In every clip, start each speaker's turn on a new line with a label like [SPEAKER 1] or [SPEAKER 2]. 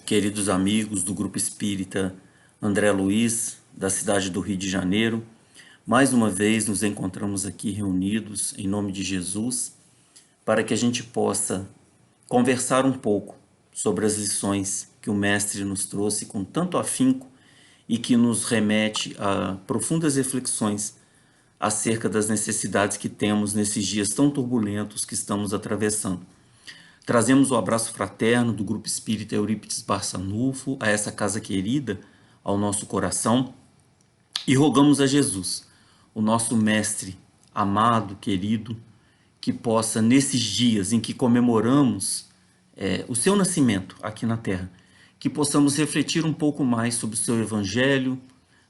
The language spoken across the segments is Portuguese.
[SPEAKER 1] queridos amigos do Grupo Espírita André Luiz, da cidade do Rio de Janeiro. Mais uma vez nos encontramos aqui reunidos em nome de Jesus para que a gente possa conversar um pouco sobre as lições que o Mestre nos trouxe com tanto afinco e que nos remete a profundas reflexões acerca das necessidades que temos nesses dias tão turbulentos que estamos atravessando. Trazemos o abraço fraterno do Grupo Espírita Eurípides Barçanufo a essa casa querida, ao nosso coração, e rogamos a Jesus, o nosso Mestre amado, querido, que possa, nesses dias em que comemoramos o seu nascimento aqui na Terra, que possamos refletir um pouco mais sobre o seu Evangelho,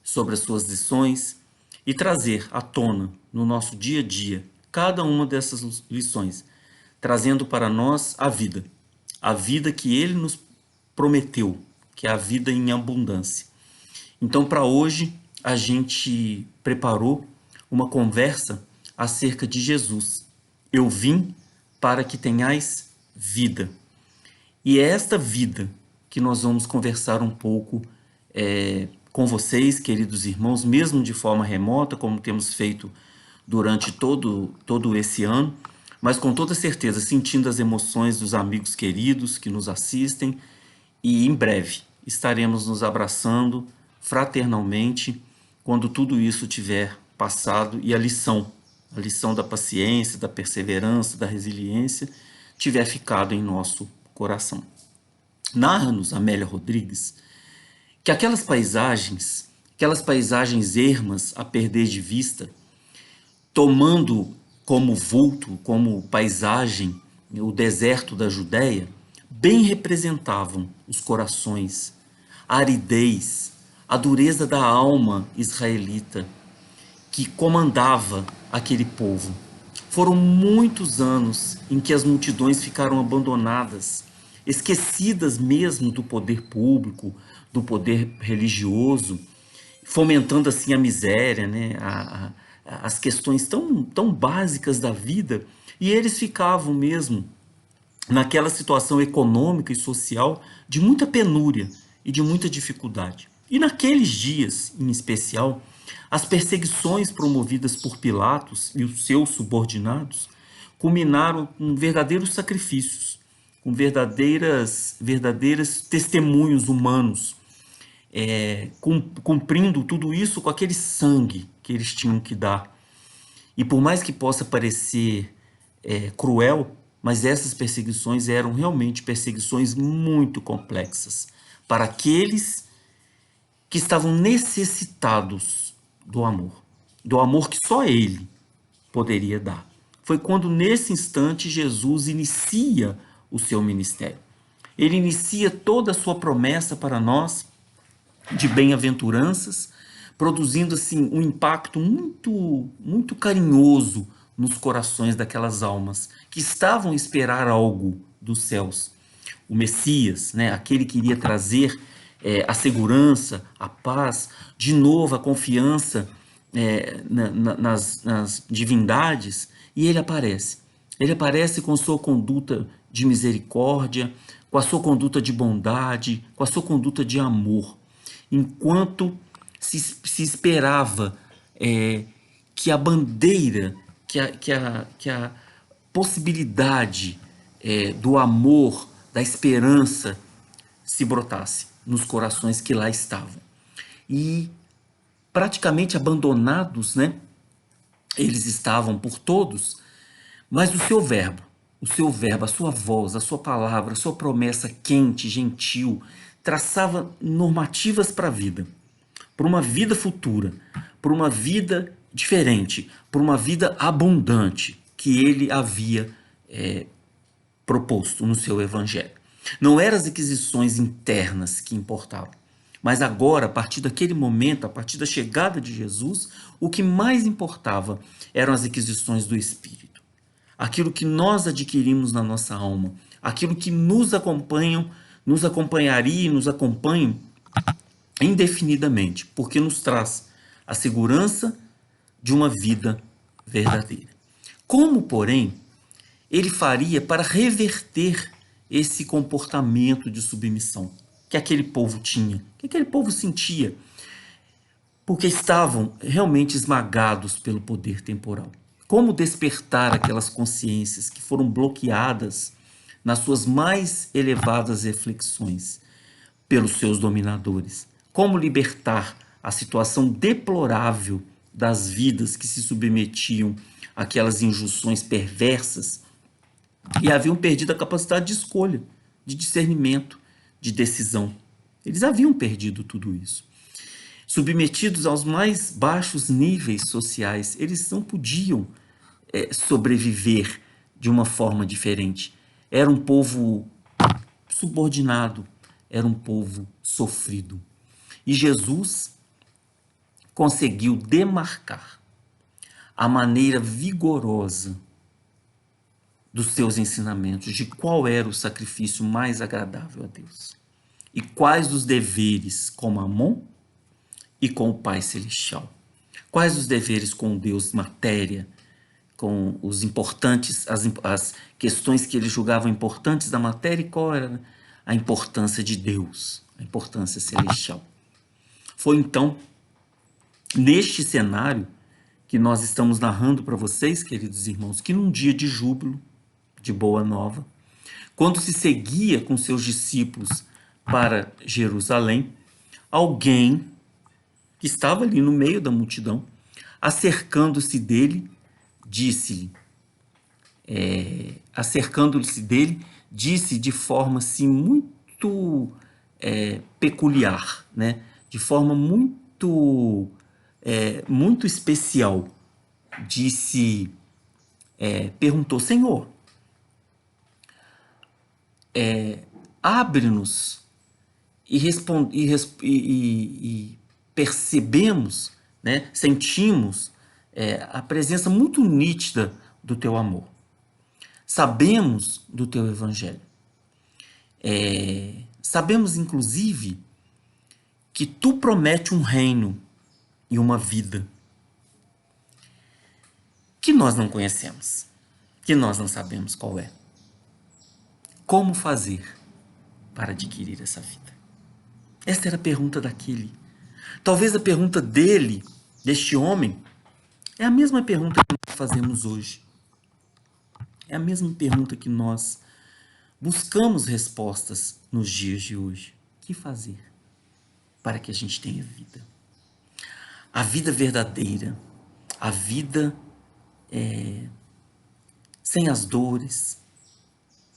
[SPEAKER 1] sobre as suas lições e trazer à tona, no nosso dia a dia, cada uma dessas lições, trazendo para nós a vida que Ele nos prometeu, que é a vida em abundância. Então, para hoje, a gente preparou uma conversa acerca de Jesus. Eu vim para que tenhais vida. E é esta vida que nós vamos conversar um pouco com vocês, queridos irmãos, mesmo de forma remota, como temos feito durante todo esse ano, mas com toda certeza sentindo as emoções dos amigos queridos que nos assistem, e em breve estaremos nos abraçando fraternalmente quando tudo isso tiver passado e a lição da paciência, da perseverança, da resiliência tiver ficado em nosso coração. Narra-nos Amélia Rodrigues que aquelas paisagens ermas a perder de vista, tomando como vulto, como paisagem, o deserto da Judéia, bem representavam os corações, a aridez, a dureza da alma israelita que comandava aquele povo. Foram muitos anos em que as multidões ficaram abandonadas, esquecidas mesmo do poder público, do poder religioso, fomentando assim a miséria, né? As questões tão básicas da vida, e eles ficavam mesmo naquela situação econômica e social de muita penúria e de muita dificuldade. E naqueles dias, em especial, as perseguições promovidas por Pilatos e os seus subordinados culminaram com verdadeiros sacrifícios, com verdadeiros testemunhos humanos, cumprindo tudo isso com aquele sangue que eles tinham que dar. E por mais que possa parecer cruel, mas essas perseguições eram realmente perseguições muito complexas para aqueles que estavam necessitados do amor que só Ele poderia dar. Foi quando nesse instante Jesus inicia o seu ministério. Ele inicia toda a sua promessa para nós de bem-aventuranças, produzindo assim um impacto muito carinhoso nos corações daquelas almas que estavam a esperar algo dos céus. O Messias, né, aquele que iria trazer a segurança, a paz, de novo a confiança nas divindades, e ele aparece. Ele aparece com sua conduta de misericórdia, com a sua conduta de bondade, com a sua conduta de amor. Enquanto se esperava que a bandeira, que a possibilidade do amor, da esperança se brotasse nos corações que lá estavam. E praticamente abandonados, né? Eles estavam por todos, mas o seu verbo, a sua voz, a sua palavra, a sua promessa quente, gentil, traçava normativas para a vida, para uma vida futura, para uma vida diferente, para uma vida abundante que ele havia proposto no seu evangelho. Não eram as aquisições internas que importavam, mas agora, a partir daquele momento, a partir da chegada de Jesus, o que mais importava eram as aquisições do Espírito. Aquilo que nós adquirimos na nossa alma, aquilo que nos acompanharia e nos acompanha indefinidamente, porque nos traz a segurança de uma vida verdadeira. Como, porém, ele faria para reverter esse comportamento de submissão? que aquele povo tinha, que aquele povo sentia, porque estavam realmente esmagados pelo poder temporal. Como despertar aquelas consciências que foram bloqueadas nas suas mais elevadas reflexões pelos seus dominadores? Como libertar a situação deplorável das vidas que se submetiam àquelas injunções perversas e haviam perdido a capacidade de escolha, de discernimento, de decisão? Eles haviam perdido tudo isso. Submetidos aos mais baixos níveis sociais, eles não podiam sobreviver de uma forma diferente. Era um povo subordinado, era um povo sofrido. E Jesus conseguiu demarcar a maneira vigorosa dos seus ensinamentos, de qual era o sacrifício mais agradável a Deus e quais os deveres com Mamon e com o Pai Celestial. Quais os deveres com Deus matéria, com os importantes, as questões que ele julgava importantes da matéria, e qual era a importância de Deus, a importância celestial. Foi então, neste cenário que nós estamos narrando para vocês, queridos irmãos, que num dia de júbilo, de boa nova, quando se seguia com seus discípulos para Jerusalém, alguém que estava ali no meio da multidão, acercando-se dele, disse-lhe, disse de forma assim muito peculiar, né? De forma muito especial, perguntou: Senhor, abre-nos e percebemos, né, sentimos a presença muito nítida do teu amor. Sabemos do teu evangelho. Sabemos, inclusive, que tu promete um reino e uma vida que nós não conhecemos, que nós não sabemos qual é. Como fazer para adquirir essa vida? Esta era a pergunta daquele. Talvez a pergunta dele, deste homem, é a mesma pergunta que nós fazemos hoje. É a mesma pergunta que nós buscamos respostas nos dias de hoje. O que fazer para que a gente tenha vida? A vida verdadeira, a vida sem as dores,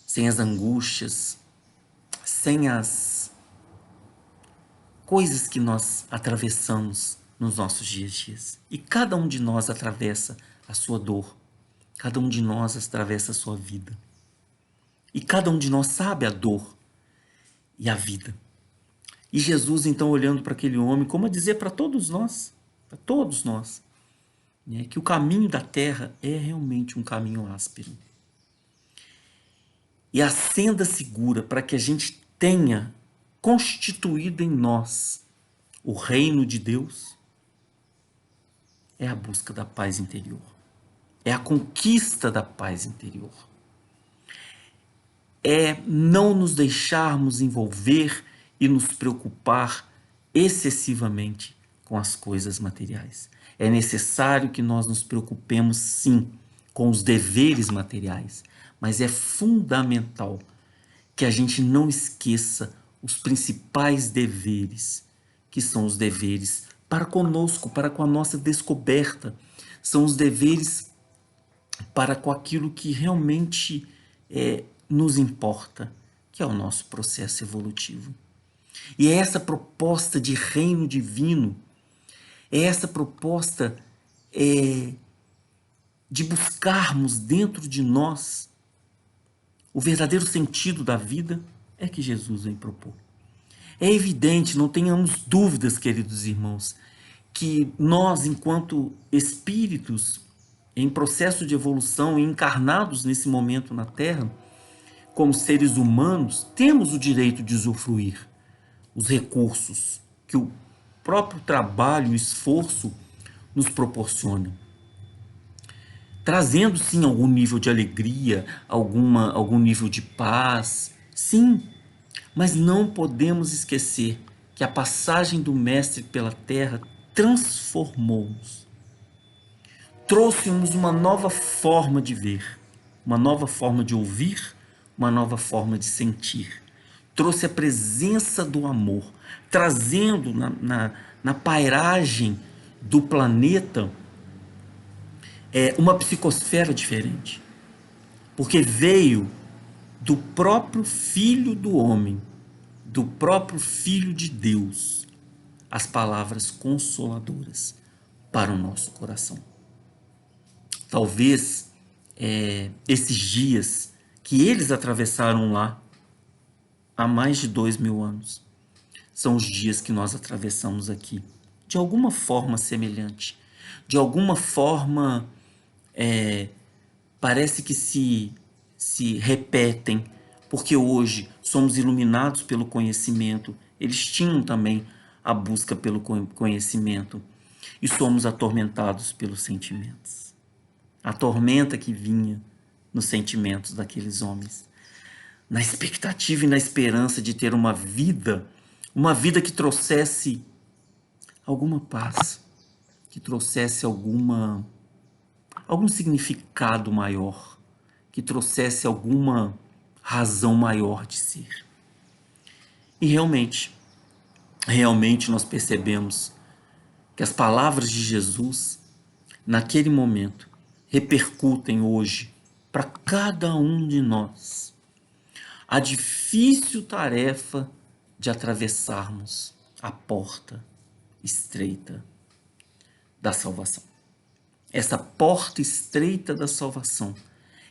[SPEAKER 1] sem as angústias, sem as coisas que nós atravessamos nos nossos dias a dias. E cada um de nós atravessa a sua dor, cada um de nós atravessa a sua vida. E cada um de nós sabe a dor e a vida. E Jesus, então, olhando para aquele homem, como a dizer para todos nós, né, que o caminho da terra é realmente um caminho áspero. E a senda segura para que a gente tenha constituído em nós o reino de Deus é a busca da paz interior. É a conquista da paz interior. É não nos deixarmos envolver e nos preocupar excessivamente com as coisas materiais. É necessário que nós nos preocupemos, sim, com os deveres materiais, mas é fundamental que a gente não esqueça os principais deveres, que são os deveres para conosco, para com a nossa descoberta, são os deveres para com aquilo que realmente nos importa, que é o nosso processo evolutivo. E é essa proposta de reino divino, é essa proposta de buscarmos dentro de nós o verdadeiro sentido da vida, é que Jesus vem propor. É evidente, não tenhamos dúvidas, queridos irmãos, que nós, enquanto espíritos em processo de evolução e encarnados nesse momento na Terra, como seres humanos, temos o direito de usufruir os recursos que o próprio trabalho e o esforço nos proporciona, trazendo sim algum nível de alegria, algum nível de paz, sim, Mas não podemos esquecer que a passagem do Mestre pela terra transformou-nos, trouxe-nos uma nova forma de ver, uma nova forma de ouvir, uma nova forma de sentir. Trouxe a presença do amor, trazendo na pairagem do planeta uma psicosfera diferente. Porque veio do próprio Filho do Homem, do próprio Filho de Deus, as palavras consoladoras para o nosso coração. Talvez esses dias que eles atravessaram lá há mais de 2000 anos são os dias que nós atravessamos aqui, de alguma forma semelhante, de alguma forma parece que se repetem, porque hoje somos iluminados pelo conhecimento, eles tinham também a busca pelo conhecimento, e somos atormentados pelos sentimentos. A tormenta que vinha nos sentimentos daqueles homens, na expectativa e na esperança de ter uma vida que trouxesse alguma paz, que trouxesse algum significado maior, que trouxesse alguma razão maior de ser. E realmente nós percebemos que as palavras de Jesus, naquele momento, repercutem hoje para cada um de nós a difícil tarefa de atravessarmos a porta estreita da salvação. Essa porta estreita da salvação,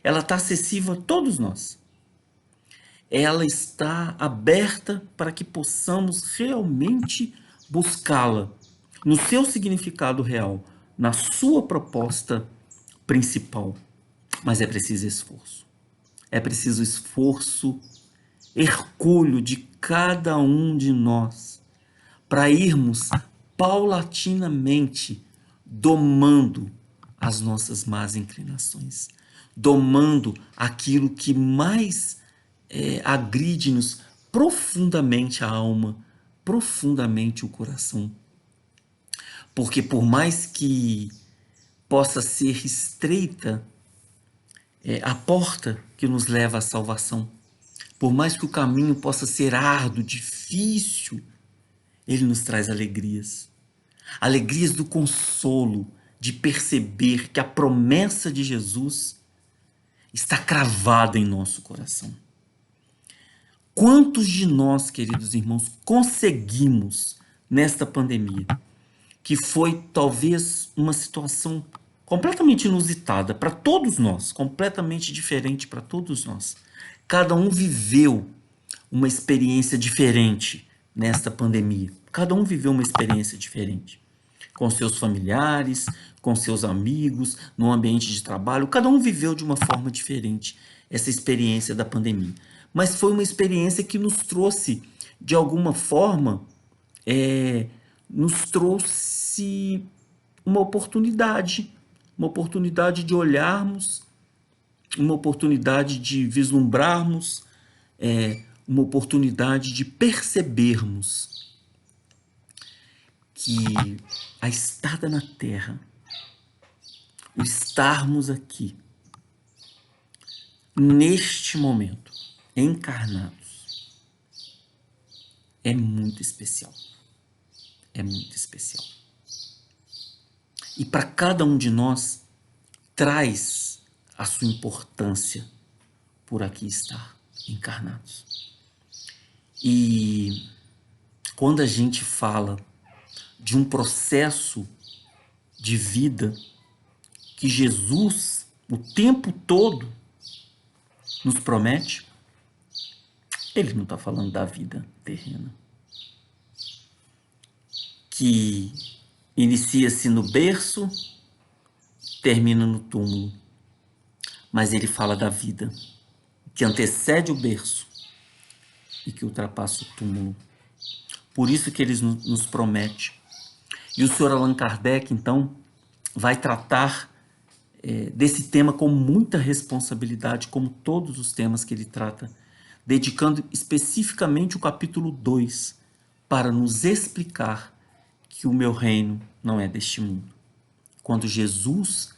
[SPEAKER 1] ela está acessível a todos nós. Ela está aberta para que possamos realmente buscá-la no seu significado real, na sua proposta principal. Mas é preciso esforço. É preciso esforço hercúleo de cada um de nós para irmos paulatinamente domando as nossas más inclinações, domando aquilo que mais agride-nos profundamente a alma, profundamente o coração. Porque por mais que possa ser estreita a porta que nos leva à salvação, por mais que o caminho possa ser árduo, difícil, ele nos traz alegrias. Alegrias do consolo, de perceber que a promessa de Jesus está cravada em nosso coração. Quantos de nós, queridos irmãos, conseguimos nesta pandemia, que foi talvez uma situação completamente inusitada para todos nós, completamente diferente para todos nós. Cada um viveu uma experiência diferente nesta pandemia. Cada um viveu uma experiência diferente. Com seus familiares, com seus amigos, no ambiente de trabalho. Cada um viveu de uma forma diferente essa experiência da pandemia. Mas foi uma experiência que nos trouxe, de alguma forma, nos trouxe uma oportunidade de olharmos, uma oportunidade de vislumbrarmos, uma oportunidade de percebermos que a estada na terra, o estarmos aqui, neste momento, encarnados, é muito especial. É muito especial. E para cada um de nós, traz a sua importância por aqui estar encarnados. E quando a gente fala de um processo de vida que Jesus, o tempo todo, nos promete, ele não está falando da vida terrena, que inicia-se no berço, termina no túmulo, mas ele fala da vida que antecede o berço e que ultrapassa o túmulo. Por isso que ele nos promete. E o Sr. Allan Kardec, então, vai tratar desse tema com muita responsabilidade, como todos os temas que ele trata dedicando especificamente o capítulo 2 para nos explicar que o meu reino não é deste mundo. Quando Jesus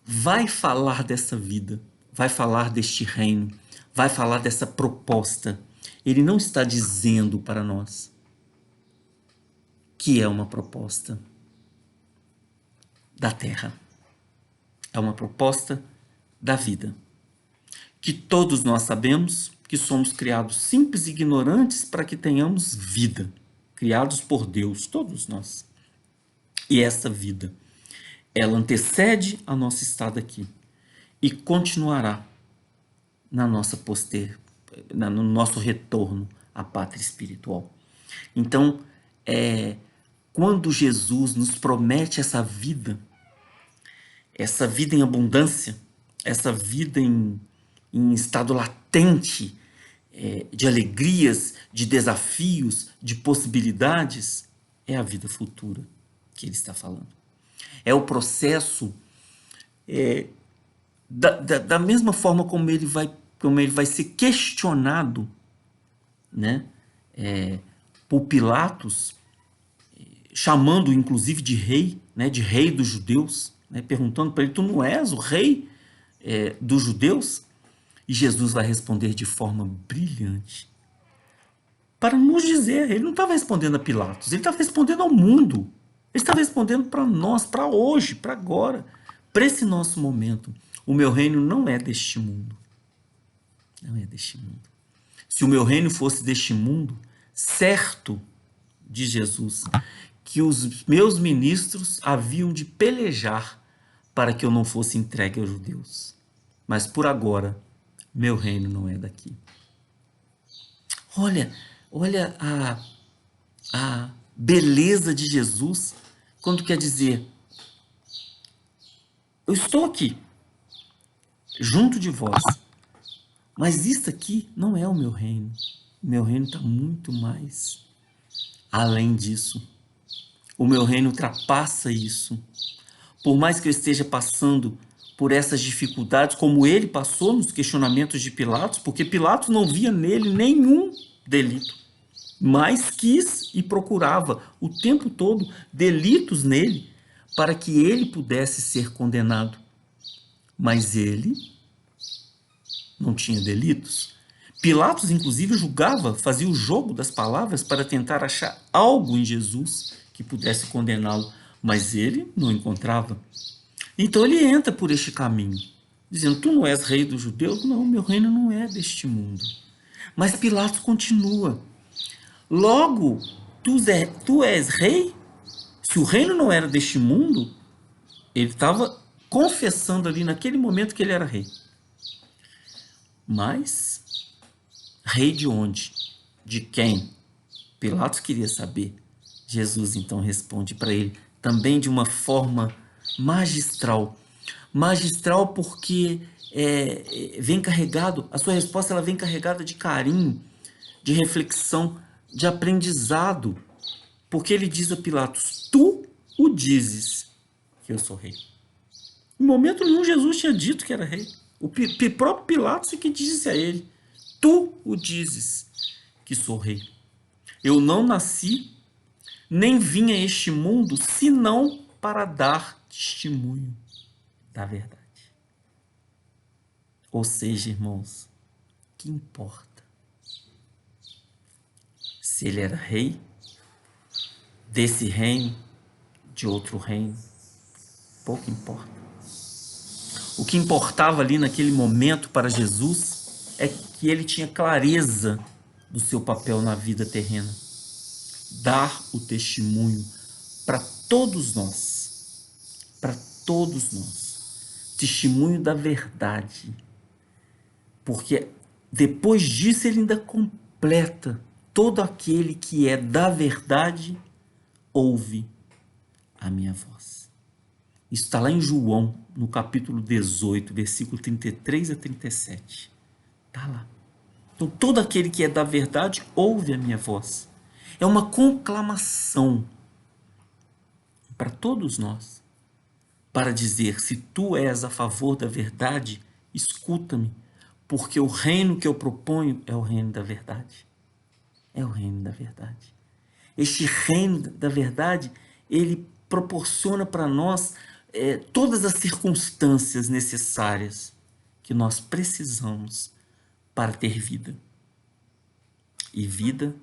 [SPEAKER 1] vai falar dessa vida, vai falar deste reino, vai falar dessa proposta, ele não está dizendo para nós que é uma proposta da terra, é uma proposta da vida. Que todos nós sabemos que somos criados simples e ignorantes para que tenhamos vida, criados por Deus, todos nós. E essa vida, ela antecede a nossa estada aqui e continuará na nossa no nosso retorno à pátria espiritual. Então, quando Jesus nos promete essa vida em abundância, essa vida em estado latente, de alegrias, de desafios, de possibilidades, é a vida futura que ele está falando. É o processo, da mesma forma como ele vai ser questionado, né, por Pilatos, chamando inclusive de rei, né, de rei dos judeus, né, perguntando para ele: tu não és o rei dos judeus? E Jesus vai responder de forma brilhante para nos dizer. Ele não estava respondendo a Pilatos, ele estava respondendo ao mundo. Ele estava respondendo para nós, para hoje, para agora, para esse nosso momento. O meu reino não é deste mundo. Não é deste mundo. Se o meu reino fosse deste mundo, certo, de Jesus, que os meus ministros haviam de pelejar para que eu não fosse entregue aos judeus. Mas por agora, meu reino não é daqui. Olha a beleza de Jesus quando quer dizer: eu estou aqui, junto de vós, mas isso aqui não é o meu reino. O meu reino está muito mais além disso. O meu reino ultrapassa isso. Por mais que eu esteja passando por essas dificuldades, como ele passou nos questionamentos de Pilatos, porque Pilatos não via nele nenhum delito, mas quis e procurava o tempo todo delitos nele para que ele pudesse ser condenado. Mas ele não tinha delitos. Pilatos, inclusive, julgava, fazia o jogo das palavras para tentar achar algo em Jesus que pudesse condená-lo, mas ele não encontrava. Então ele entra por este caminho, dizendo: tu não és rei dos judeus? Não, meu reino não é deste mundo. Mas Pilatos continua: logo, tu és rei? Se o reino não era deste mundo, ele estava confessando ali naquele momento que ele era rei. Mas, rei de onde? De quem? Pilatos queria saber. Jesus então responde para ele, também de uma forma magistral. Magistral porque vem carregado, a sua resposta ela vem carregada de carinho, de reflexão, de aprendizado. Porque ele diz a Pilatos: tu o dizes que eu sou rei. Em momento nenhum Jesus tinha dito que era rei. O próprio Pilatos é que disse a ele: tu o dizes que sou rei. Eu não nasci, nem vim a este mundo, senão para dar testemunho da verdade. Ou seja, irmãos, que importa se ele era rei desse reino, de outro reino? Pouco importa. O que importava ali naquele momento para Jesus é que ele tinha clareza do seu papel na vida terrena. Dar o testemunho para todos nós. Para todos nós. Testemunho da verdade. Porque depois disso ele ainda completa: todo aquele que é da verdade ouve a minha voz. Isso está lá em João, no capítulo 18, versículo 33 a 37. Está lá. Então, todo aquele que é da verdade ouve a minha voz. É uma conclamação para todos nós, para dizer: se tu és a favor da verdade, escuta-me, porque o reino que eu proponho é o reino da verdade. É o reino da verdade. Este reino da verdade, ele proporciona para nós todas as circunstâncias necessárias que nós precisamos para ter vida. E vida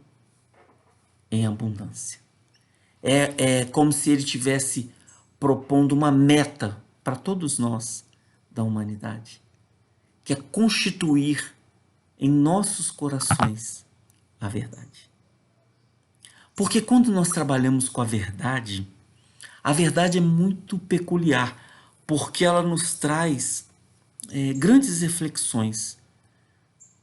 [SPEAKER 1] em abundância. É como se ele estivesse propondo uma meta para todos nós da humanidade, que é constituir em nossos corações a verdade. Porque quando nós trabalhamos com a verdade é muito peculiar, porque ela nos traz grandes reflexões.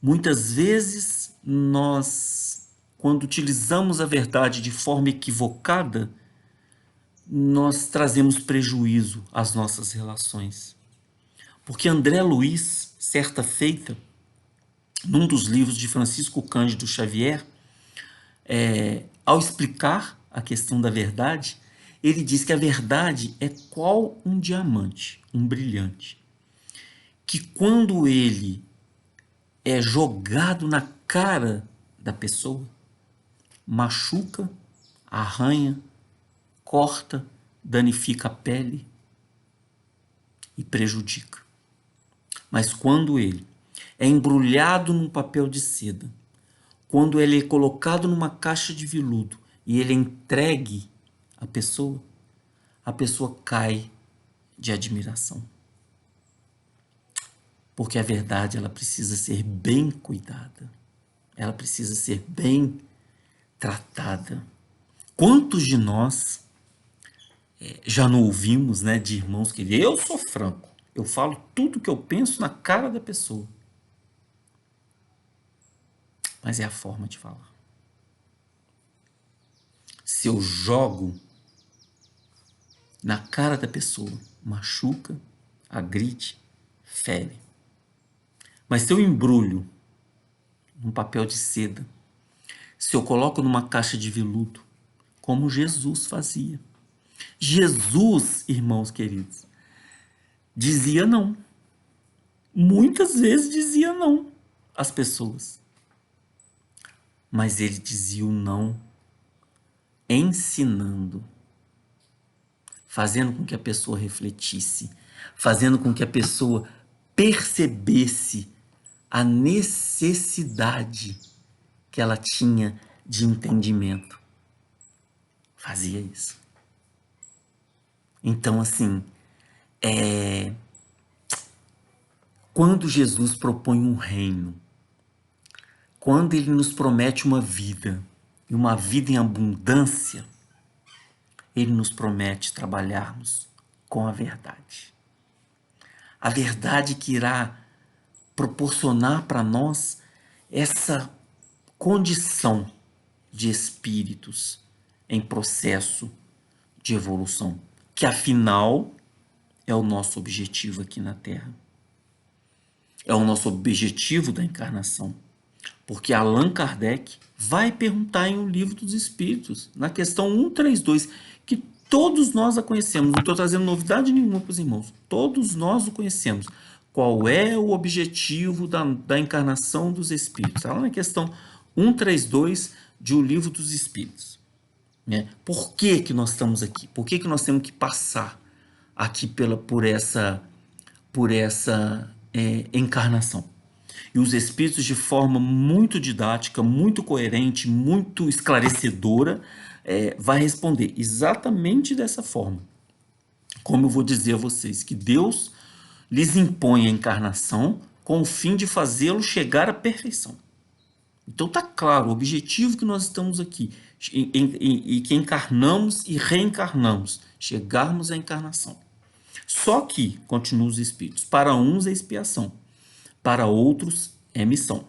[SPEAKER 1] Muitas vezes nós, quando utilizamos a verdade de forma equivocada, nós trazemos prejuízo às nossas relações. Porque André Luiz, certa feita, num dos livros de Francisco Cândido Xavier, ao explicar a questão da verdade, ele diz que a verdade é qual um diamante, um brilhante, que quando ele é jogado na cara da pessoa, machuca, arranha, corta, danifica a pele e prejudica. Mas quando ele é embrulhado num papel de seda, quando ele é colocado numa caixa de veludo e ele é entregue à pessoa, a pessoa cai de admiração. Porque a verdade, ela precisa ser bem cuidada. Ela precisa ser bem tratada. Quantos de nós já não ouvimos, né, de irmãos que dizem, eu sou franco, eu falo tudo que eu penso na cara da pessoa. Mas é a forma de falar. Se eu jogo na cara da pessoa, machuca, agride, fere. Mas se eu embrulho num papel de seda, se eu coloco numa caixa de veludo, como Jesus fazia. Jesus, irmãos queridos, dizia não. Muitas vezes dizia não às pessoas. Mas ele dizia o não ensinando, fazendo com que a pessoa refletisse, fazendo com que a pessoa percebesse a necessidade que ela tinha de entendimento. Fazia isso. Então, assim, quando Jesus propõe um reino, quando ele nos promete uma vida, e uma vida em abundância, ele nos promete trabalharmos com a verdade. A verdade que irá proporcionar para nós essa condição de espíritos em processo de evolução, que afinal é o nosso objetivo aqui na Terra. É o nosso objetivo da encarnação. Porque Allan Kardec vai perguntar em O Livro dos Espíritos, na questão 132, que todos nós a conhecemos, não estou trazendo novidade nenhuma para os irmãos, todos nós o conhecemos. Qual é o objetivo da encarnação dos Espíritos? Está lá na questão 132 de O Livro dos Espíritos. Por que nós estamos aqui? Por que nós temos que passar aqui por essa encarnação? E os Espíritos, de forma muito didática, muito coerente, muito esclarecedora, vai responder exatamente dessa forma. Como eu vou dizer a vocês, que Deus lhes impõe a encarnação com o fim de fazê-lo chegar à perfeição. Então está claro, o objetivo que nós estamos aqui, e que encarnamos e reencarnamos, chegarmos à encarnação. Só que, continuam os Espíritos, para uns é expiação, para outros é missão.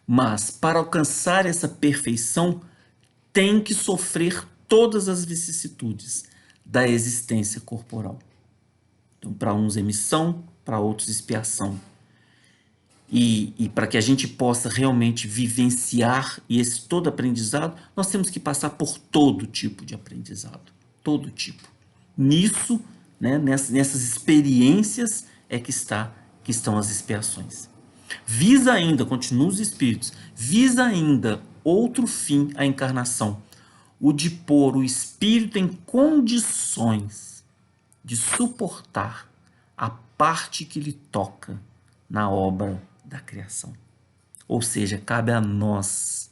[SPEAKER 1] Mas, para alcançar essa perfeição, tem que sofrer todas as vicissitudes da existência corporal. Então, para uns é missão, para outros expiação. E para que a gente possa realmente vivenciar esse todo aprendizado, nós temos que passar por todo tipo de aprendizado. Todo tipo. Nisso, né, nessas experiências, que estão as expiações. Visa ainda, continuam os espíritos, visa ainda outro fim à encarnação, o de pôr o espírito em condições de suportar a parte que lhe toca na obra da criação. Ou seja, cabe a nós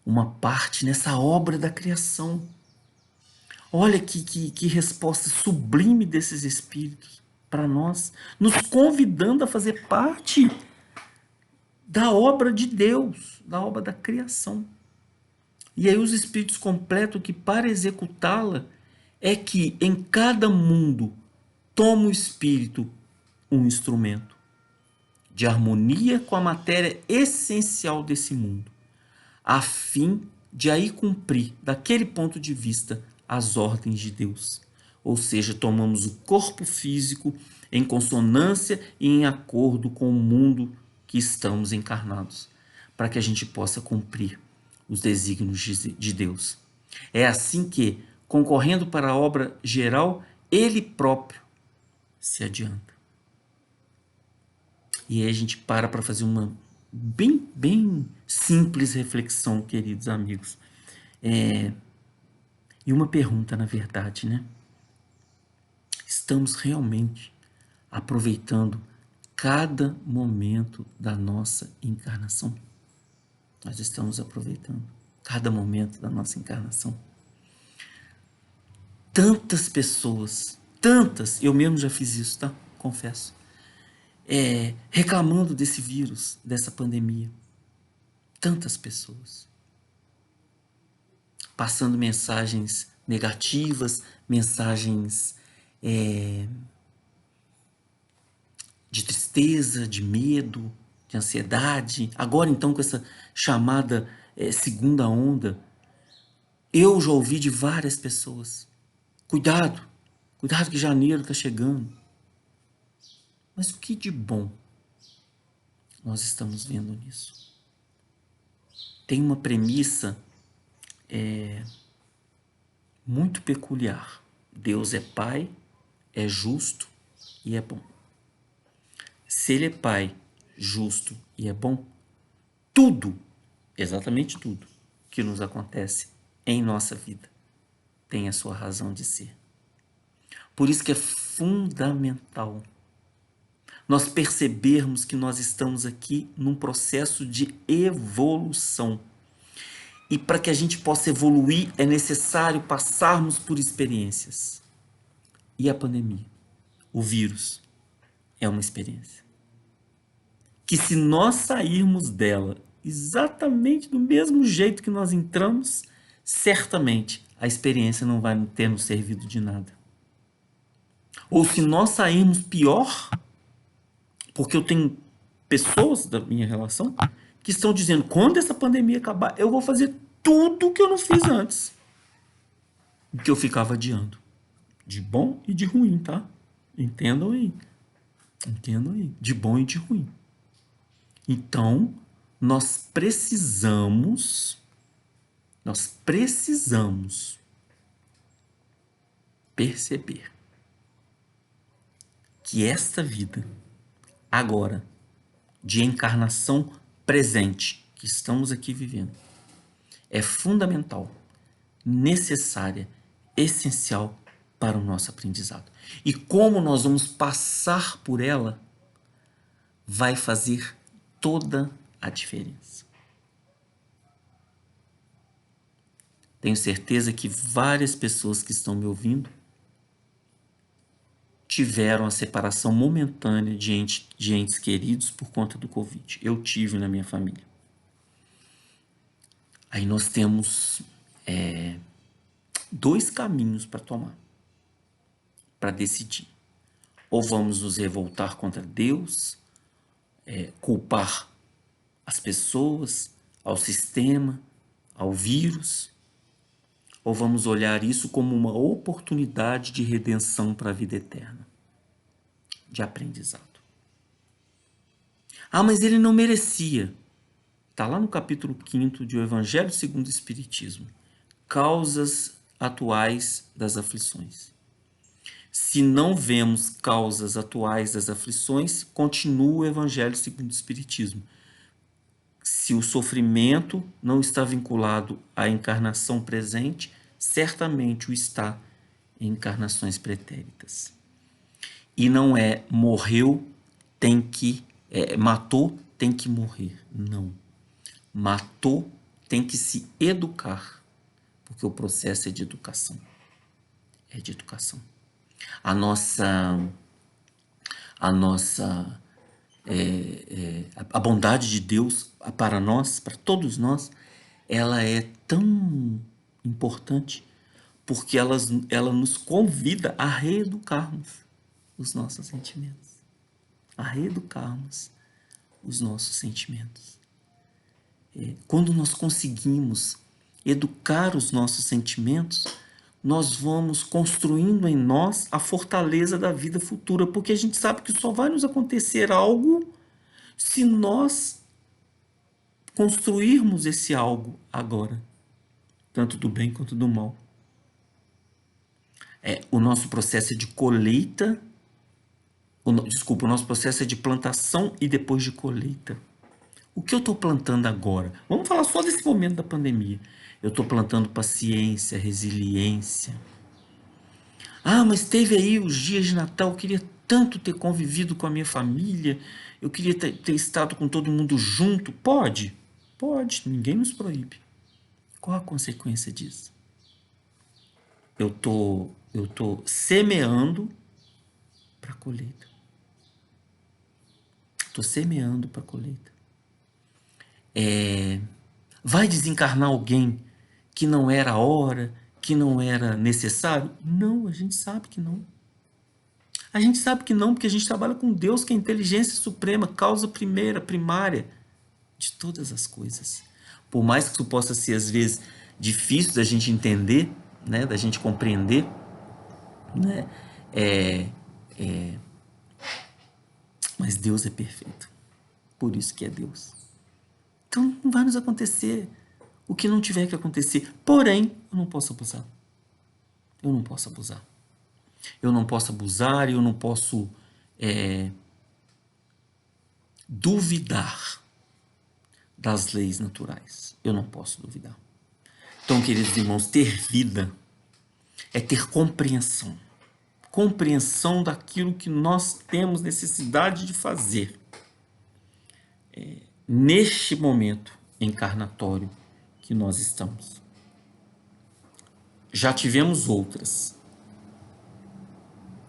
[SPEAKER 1] uma parte nessa obra da criação. Olha que resposta sublime desses espíritos para nós, nos convidando a fazer parte da obra de Deus, da obra da criação. E aí os espíritos completam que para executá-la é que em cada mundo toma o espírito um instrumento de harmonia com a matéria essencial desse mundo, a fim de aí cumprir, daquele ponto de vista, as ordens de Deus. Ou seja, tomamos o corpo físico em consonância e em acordo com o mundo que estamos encarnados, para que a gente possa cumprir os desígnios de Deus. É assim que, concorrendo para a obra geral, ele próprio se adianta. E aí a gente para fazer uma bem simples reflexão, queridos amigos. E uma pergunta, na verdade, né? Estamos realmente aproveitando cada momento da nossa encarnação? Nós estamos aproveitando cada momento da nossa encarnação. Tantas pessoas, tantas, eu mesmo já fiz isso, tá? Confesso. Reclamando desse vírus, dessa pandemia. Tantas pessoas. Passando mensagens negativas, mensagens de tristeza, de medo, de ansiedade. Agora então com essa chamada segunda onda, eu já ouvi de várias pessoas: cuidado, cuidado que janeiro está chegando. Mas o que de bom nós estamos vendo nisso? Tem uma premissa muito peculiar. Deus é Pai, é justo e é bom. Se Ele é Pai, justo e é bom, tudo, exatamente tudo, que nos acontece em nossa vida tem a sua razão de ser. Por isso que é fundamental nós percebermos que nós estamos aqui num processo de evolução. E para que a gente possa evoluir, é necessário passarmos por experiências. E a pandemia, o vírus, é uma experiência. Que se nós sairmos dela exatamente do mesmo jeito que nós entramos, certamente a experiência não vai ter nos servido de nada. Ou se nós sairmos pior, porque eu tenho pessoas da minha relação que estão dizendo: quando essa pandemia acabar, eu vou fazer tudo que eu não fiz antes, que eu ficava adiando, de bom e de ruim, tá? Entendam aí, de bom e de ruim. Então, nós precisamos perceber que esta vida, agora, de encarnação presente, que estamos aqui vivendo, é fundamental, necessária, essencial para o nosso aprendizado. E como nós vamos passar por ela, vai fazer toda a diferença. Tenho certeza que várias pessoas que estão me ouvindo tiveram a separação momentânea de entes queridos por conta do Covid. Eu tive na minha família. Aí nós temos dois caminhos para tomar, para decidir. Ou vamos nos revoltar contra Deus, culpar as pessoas, ao sistema, ao vírus, ou vamos olhar isso como uma oportunidade de redenção para a vida eterna, de aprendizado. Ah, mas ele não merecia. Está lá no capítulo 5 de O Evangelho segundo o Espiritismo. Causas atuais das aflições. Se não vemos causas atuais das aflições, continua o Evangelho segundo o Espiritismo. Se o sofrimento não está vinculado à encarnação presente, certamente o está em encarnações pretéritas. E não é morreu, matou, tem que morrer. Não. Matou, tem que se educar, porque o processo é de educação. É de educação. A bondade de Deus para nós, para todos nós, ela é tão importante porque ela nos convida a reeducarmos os nossos sentimentos. A reeducarmos os nossos sentimentos. Quando nós conseguimos educar os nossos sentimentos, nós vamos construindo em nós a fortaleza da vida futura, porque a gente sabe que só vai nos acontecer algo se nós construirmos esse algo agora, tanto do bem quanto do mal. O nosso processo é de colheita, o nosso processo é de plantação e depois de colheita. O que eu estou plantando agora? Vamos falar só desse momento da pandemia. Eu estou plantando paciência, resiliência. Ah, mas teve aí os dias de Natal, eu queria tanto ter convivido com a minha família, eu queria ter estado com todo mundo junto. Pode, ninguém nos proíbe. Qual a consequência disso? Eu tô semeando para a colheita. Estou semeando para a colheita. Vai desencarnar alguém que não era a hora, que não era necessário? Não, a gente sabe que não. A gente sabe que não, porque a gente trabalha com Deus, que é a inteligência suprema, causa primeira, primária de todas as coisas. Por mais que isso possa ser, às vezes, difícil da gente entender, né, da gente compreender, né, mas Deus é perfeito. Por isso que é Deus. Então não vai nos acontecer o que não tiver que acontecer. Porém, eu não posso abusar. Eu não posso abusar. Eu não posso abusar e eu não posso duvidar das leis naturais. Eu não posso duvidar. Então, queridos irmãos, ter vida é ter compreensão. Compreensão daquilo que nós temos necessidade de fazer. Neste momento encarnatório que nós estamos. Já tivemos outras.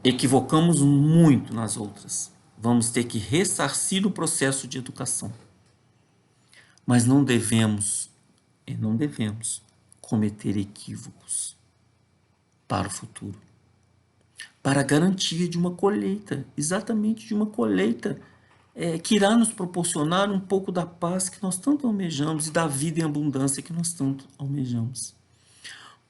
[SPEAKER 1] Equivocamos muito nas outras. Vamos ter que ressarcir o processo de educação. Mas não devemos cometer equívocos para o futuro. Para a garantia de uma colheita, exatamente de uma colheita que irá nos proporcionar um pouco da paz que nós tanto almejamos e da vida em abundância que nós tanto almejamos.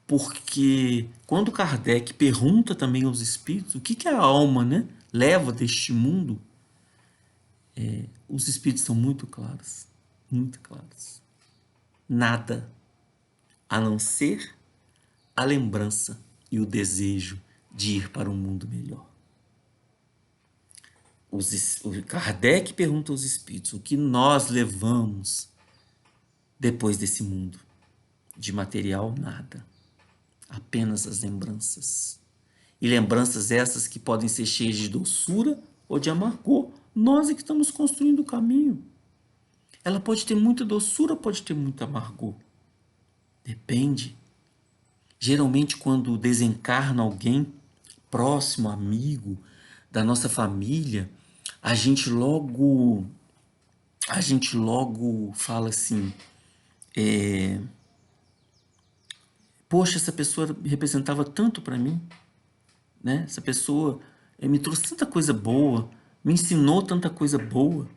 [SPEAKER 1] Porque quando Kardec pergunta também aos espíritos o que a alma, né, leva deste mundo, os espíritos são muito claros, muito claros. Nada a não ser a lembrança e o desejo de ir para um mundo melhor. O Kardec pergunta aos espíritos o que nós levamos depois desse mundo. De material, nada. Apenas as lembranças. E lembranças essas que podem ser cheias de doçura ou de amargor. Nós é que estamos construindo o caminho. Ela pode ter muita doçura, pode ter muito amargor. Depende. Geralmente, quando desencarna alguém próximo, amigo, da nossa família, a gente logo fala assim, poxa, essa pessoa representava tanto para mim, né? Essa pessoa me trouxe tanta coisa boa, me ensinou tanta coisa boa,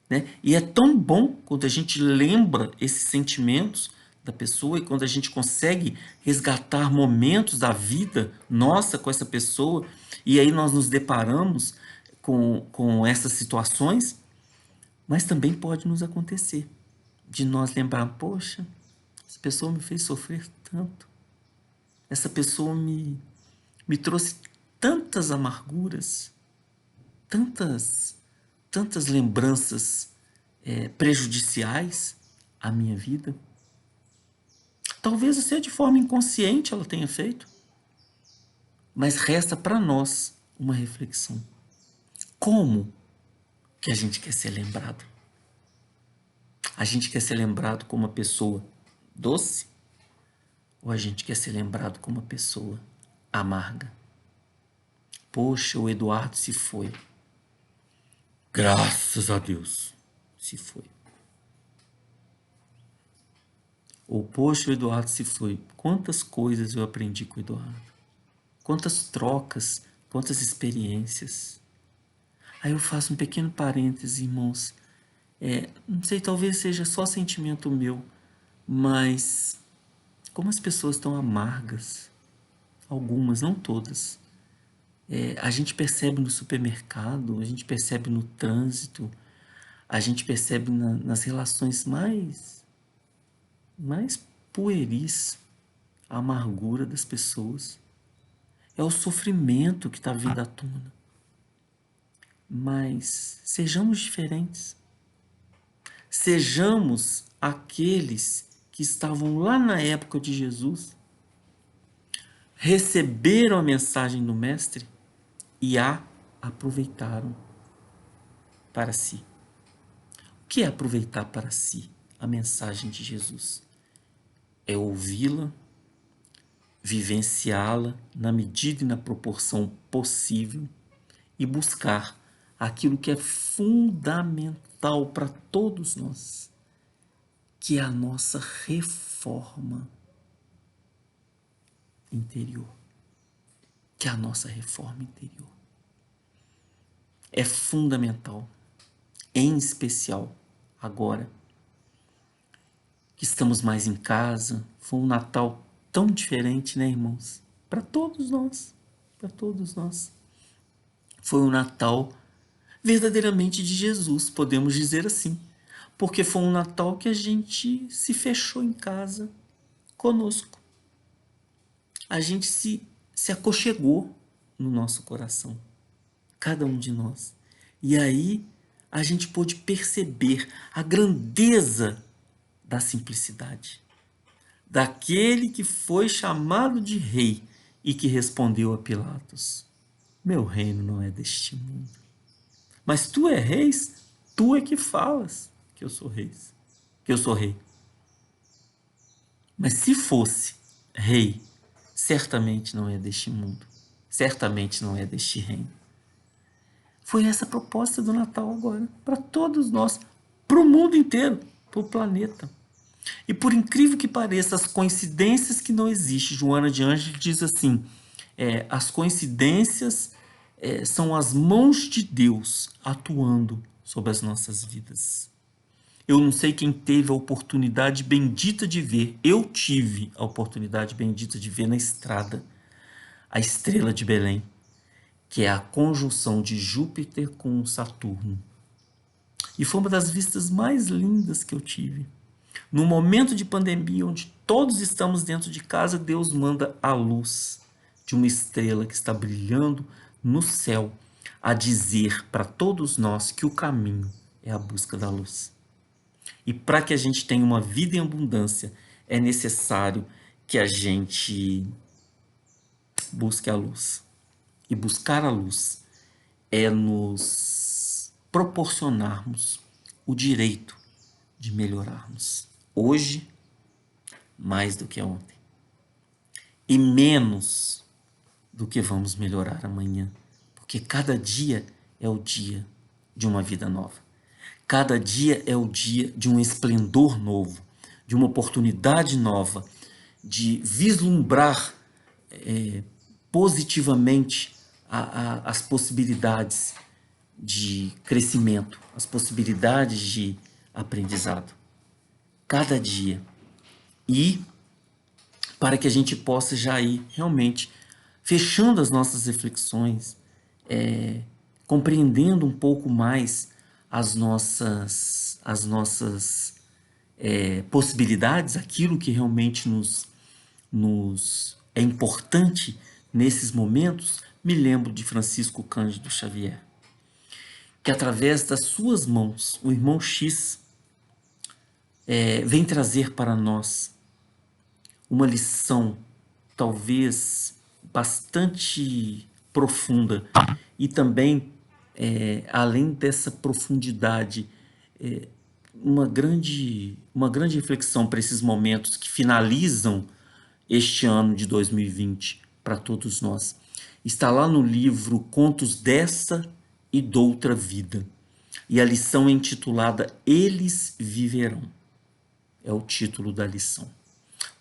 [SPEAKER 1] né? E é tão bom quando a gente lembra esses sentimentos da pessoa e quando a gente consegue resgatar momentos da vida nossa com essa pessoa e aí nós nos deparamos com essas situações, mas também pode nos acontecer de nós lembrar, poxa, essa pessoa me fez sofrer tanto, essa pessoa me trouxe tantas amarguras, tantas lembranças prejudiciais à minha vida. Talvez até de forma inconsciente ela tenha feito, mas resta para nós uma reflexão. Como que a gente quer ser lembrado? A gente quer ser lembrado como uma pessoa doce? Ou a gente quer ser lembrado como uma pessoa amarga? Poxa, o Eduardo se foi. Graças a Deus, se foi. Ou, poxa, o Eduardo se foi. Quantas coisas eu aprendi com o Eduardo. Quantas trocas, quantas experiências. Aí eu faço um pequeno parêntese, irmãos. Não sei, talvez seja só sentimento meu, mas como as pessoas estão amargas, algumas, não todas. A gente percebe no supermercado, a gente percebe no trânsito, a gente percebe nas relações mais pueris, a amargura das pessoas. É o sofrimento que está vindo à tona. Mas sejamos diferentes. Sejamos aqueles que estavam lá na época de Jesus, receberam a mensagem do Mestre e a aproveitaram para si. O que é aproveitar para si a mensagem de Jesus? É ouvi-la, vivenciá-la na medida e na proporção possível e buscar aquilo que é fundamental para todos nós, que é a nossa reforma interior. Que é a nossa reforma interior. É fundamental, em especial agora, que estamos mais em casa. Foi um Natal tão diferente, né, irmãos? Para todos nós, para todos nós. Foi um Natal verdadeiramente de Jesus, podemos dizer assim. Porque foi um Natal que a gente se fechou em casa conosco. A gente se aconchegou no nosso coração, cada um de nós. E aí a gente pôde perceber a grandeza da simplicidade, daquele que foi chamado de rei e que respondeu a Pilatos: meu reino não é deste mundo. Mas tu é reis, tu é que falas que eu sou reis, que eu sou rei. Mas se fosse rei, certamente não é deste mundo, certamente não é deste reino. Foi essa a proposta do Natal agora, para todos nós, para o mundo inteiro, para o planeta. E por incrível que pareça, as coincidências que não existem, Joana de Ângeles diz assim, as coincidências são as mãos de Deus atuando sobre as nossas vidas. Eu não sei quem teve a oportunidade bendita de ver, eu tive a oportunidade bendita de ver na estrada a estrela de Belém, que é a conjunção de Júpiter com Saturno. E foi uma das vistas mais lindas que eu tive. No momento de pandemia, onde todos estamos dentro de casa, Deus manda a luz de uma estrela que está brilhando no céu, a dizer para todos nós que o caminho é a busca da luz. E para que a gente tenha uma vida em abundância, é necessário que a gente busque a luz. E buscar a luz é nos proporcionarmos o direito de melhorarmos hoje mais do que ontem e menos do que vamos melhorar amanhã, porque cada dia é o dia de uma vida nova. Cada dia é o dia de um esplendor novo, de uma oportunidade nova, de vislumbrar positivamente as possibilidades de crescimento, as possibilidades de aprendizado. Cada dia. E para que a gente possa já ir realmente fechando as nossas reflexões, compreendendo um pouco mais as nossas possibilidades, aquilo que realmente nos é importante nesses momentos, me lembro de Francisco Cândido Xavier, que através das suas mãos, o irmão X vem trazer para nós uma lição talvez bastante profunda e também, além dessa profundidade, uma grande reflexão para esses momentos que finalizam este ano de 2020 para todos nós. Está lá no livro Contos dessa e d'Outra Vida. E a lição é intitulada Eles Viverão. É o título da lição.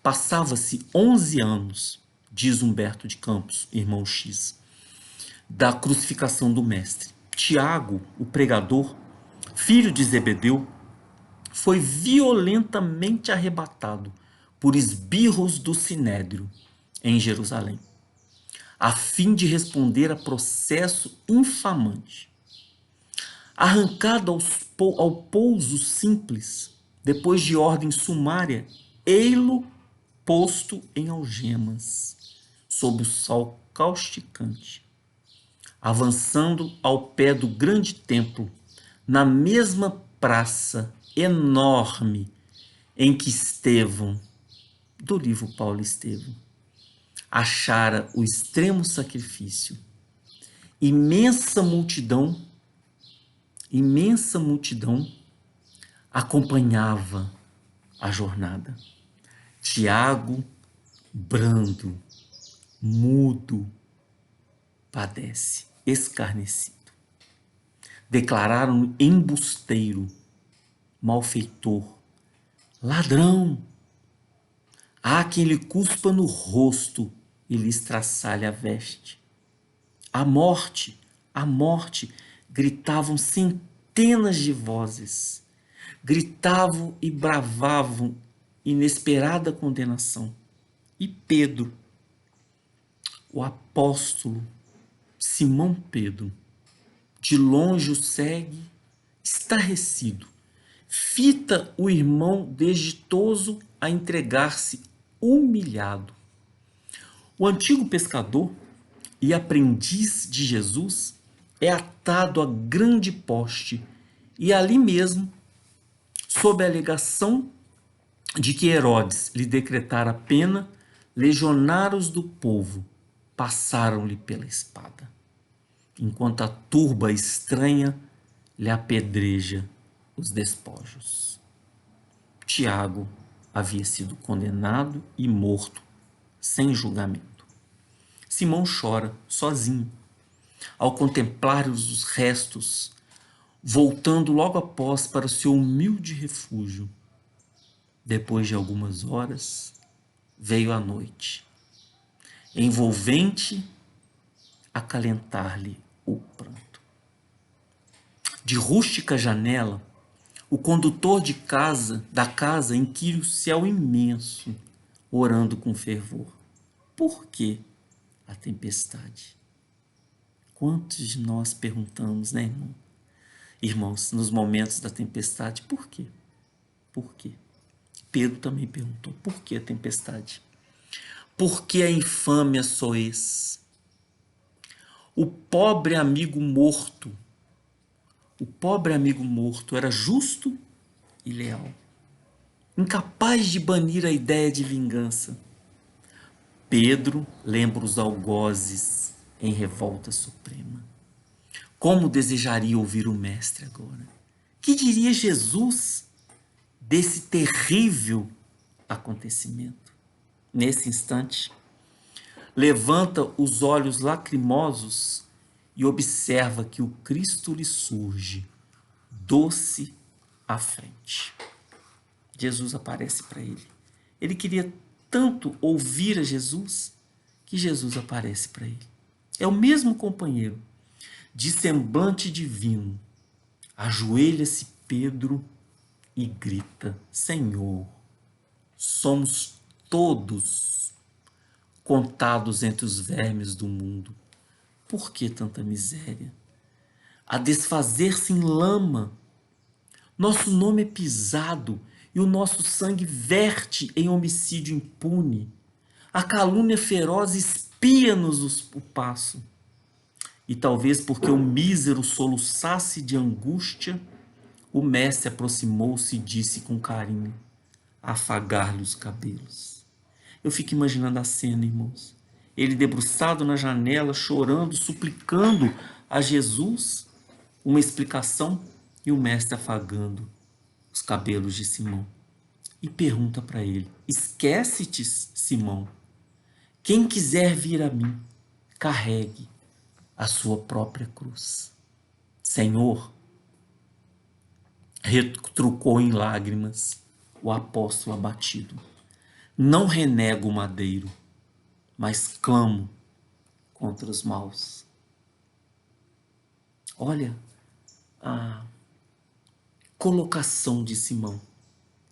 [SPEAKER 1] Passava-se 11 anos, diz Humberto de Campos, irmão X, da crucificação do mestre. Tiago, o pregador, filho de Zebedeu, foi violentamente arrebatado por esbirros do Sinédrio em Jerusalém, a fim de responder a processo infamante. Arrancado ao pouso simples, depois de ordem sumária, ei-lo posto em algemas, sob o sol causticante, avançando ao pé do grande templo, na mesma praça enorme em que Estevão, do livro Paulo Estevão, achara o extremo sacrifício. Imensa multidão acompanhava a jornada. Tiago, brando, mudo, padece, escarnecido. Declararam-no embusteiro, malfeitor, ladrão. Há quem lhe cuspa no rosto e lhe estraçalhe a veste. A morte, gritavam centenas de vozes. Gritavam e bravavam inesperada condenação. E Pedro, o apóstolo Simão Pedro, de longe o segue, estarrecido, fita o irmão desditoso a entregar-se humilhado. O antigo pescador e aprendiz de Jesus é atado a grande poste e ali mesmo, sob a alegação de que Herodes lhe decretara a pena, legionários do povo passaram-lhe pela espada, enquanto a turba estranha lhe apedreja os despojos. Tiago havia sido condenado e morto sem julgamento. Simão chora sozinho ao contemplar os restos, voltando logo após para o seu humilde refúgio. Depois de algumas horas, veio a noite, envolvente, acalentar-lhe o pranto. De rústica janela, o condutor da casa inquire o céu imenso, orando com fervor. Por que a tempestade? Quantos de nós perguntamos, né, irmão? Irmãos, nos momentos da tempestade, por quê? Por quê? Pedro também perguntou, por que a tempestade? Por que a infâmia soez? O pobre amigo morto era justo e leal, incapaz de banir a ideia de vingança. Pedro lembra os algozes em revolta suprema. Como desejaria ouvir o mestre agora? Que diria Jesus desse terrível acontecimento? Nesse instante, levanta os olhos lacrimosos e observa que o Cristo lhe surge, doce à frente. Jesus aparece para ele. Ele queria tanto ouvir a Jesus que Jesus aparece para ele. É o mesmo companheiro, de semblante divino. Ajoelha-se Pedro e grita: Senhor, somos todos contados entre os vermes do mundo. Por que tanta miséria? A desfazer-se em lama. Nosso nome é pisado e o nosso sangue verte em homicídio impune. A calúnia feroz espia-nos o passo. E talvez porque o mísero soluçasse de angústia, o mestre aproximou-se e disse com carinho, a afagar-lhe os cabelos. Eu fico imaginando a cena, irmãos. Ele debruçado na janela, chorando, suplicando a Jesus uma explicação e o mestre afagando os cabelos de Simão. E pergunta para ele, esquece-te, Simão, quem quiser vir a mim, carregue a sua própria cruz. Senhor, retrucou em lágrimas o apóstolo abatido, não renego o madeiro, mas clamo contra os maus. Olha a colocação de Simão.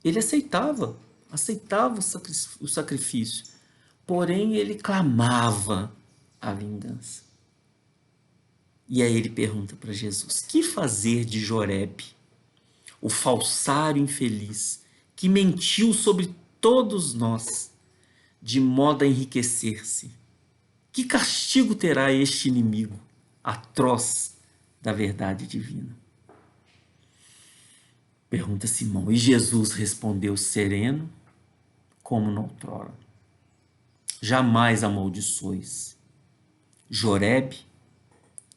[SPEAKER 1] Ele aceitava o sacrifício, porém ele clamava a vingança. E aí ele pergunta para Jesus, que fazer de Jorebe, o falsário infeliz, que mentiu sobre todos nós, de modo a enriquecer-se? Que castigo terá este inimigo atroz da verdade divina? Pergunta Simão. E Jesus respondeu sereno, como noutrora. Jamais amaldiçoes. Jorebe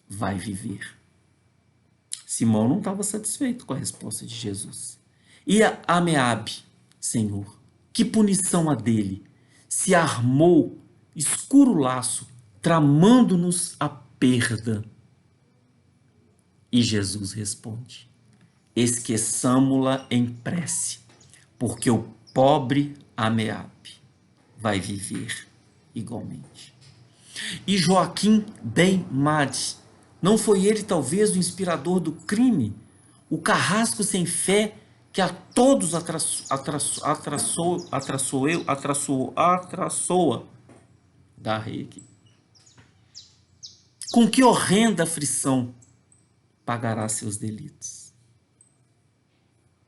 [SPEAKER 1] vai viver. Simão não estava satisfeito com a resposta de Jesus. E a Ameabe, Senhor, que punição a dele? Se armou escuro laço, tramando-nos a perda. E Jesus responde, esqueçamo-la em prece, porque o pobre Ameabe vai viver igualmente. E Joaquim ben Madi, não foi ele talvez o inspirador do crime, o carrasco sem fé que a todos atraçoa da rede? Com que horrenda aflição pagará seus delitos?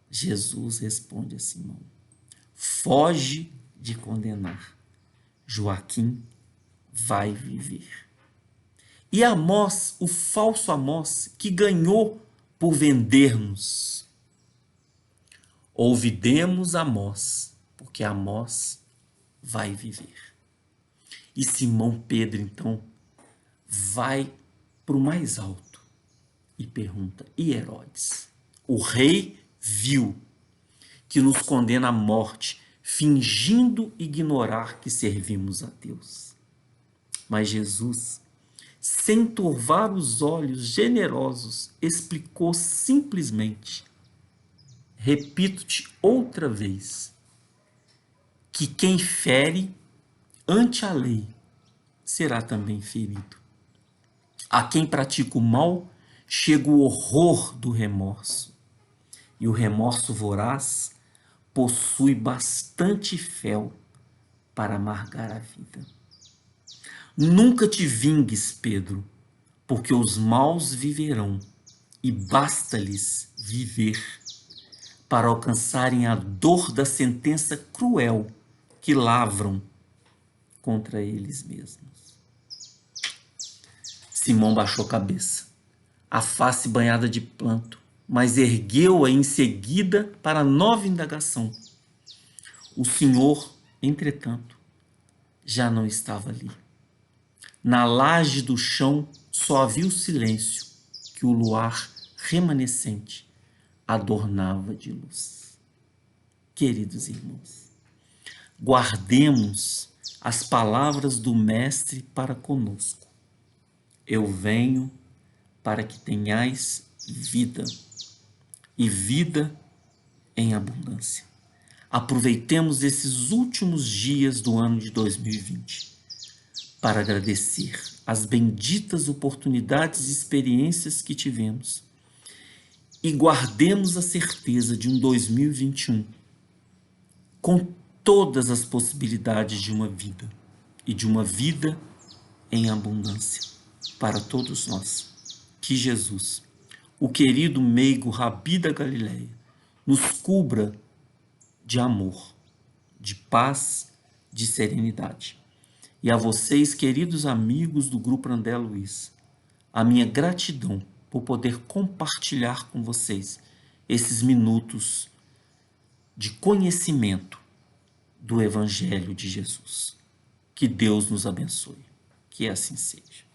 [SPEAKER 1] Jesus responde a Simão, foge de condenar, Joaquim vai viver. E Amós, o falso Amós, que ganhou por vender-nos. Ouvidemos Amós, porque Amós vai viver. E Simão Pedro, então, vai para o mais alto e pergunta, e Herodes? O rei vil, que nos condena à morte, fingindo ignorar que servimos a Deus. Mas Jesus, sem turvar os olhos generosos, explicou simplesmente, repito-te outra vez, que quem fere ante a lei será também ferido. A quem pratica o mal chega o horror do remorso, e o remorso voraz possui bastante fel para amargar a vida. Nunca te vingues, Pedro, porque os maus viverão, e basta-lhes viver para alcançarem a dor da sentença cruel que lavram contra eles mesmos. Simão baixou a cabeça, a face banhada de pranto, mas ergueu-a em seguida para nova indagação. O Senhor, entretanto, já não estava ali. Na laje do chão só havia o silêncio que o luar remanescente adornava de luz. Queridos irmãos, guardemos as palavras do Mestre para conosco. Eu venho para que tenhais vida, e vida em abundância. Aproveitemos esses últimos dias do ano de 2020 para agradecer as benditas oportunidades e experiências que tivemos e guardemos a certeza de um 2021 com todas as possibilidades de uma vida e de uma vida em abundância para todos nós. Que Jesus, o querido meigo Rabi da Galileia, nos cubra de amor, de paz, de serenidade. E a vocês, queridos amigos do Grupo André Luiz, a minha gratidão por poder compartilhar com vocês esses minutos de conhecimento do Evangelho de Jesus. Que Deus nos abençoe. Que assim seja.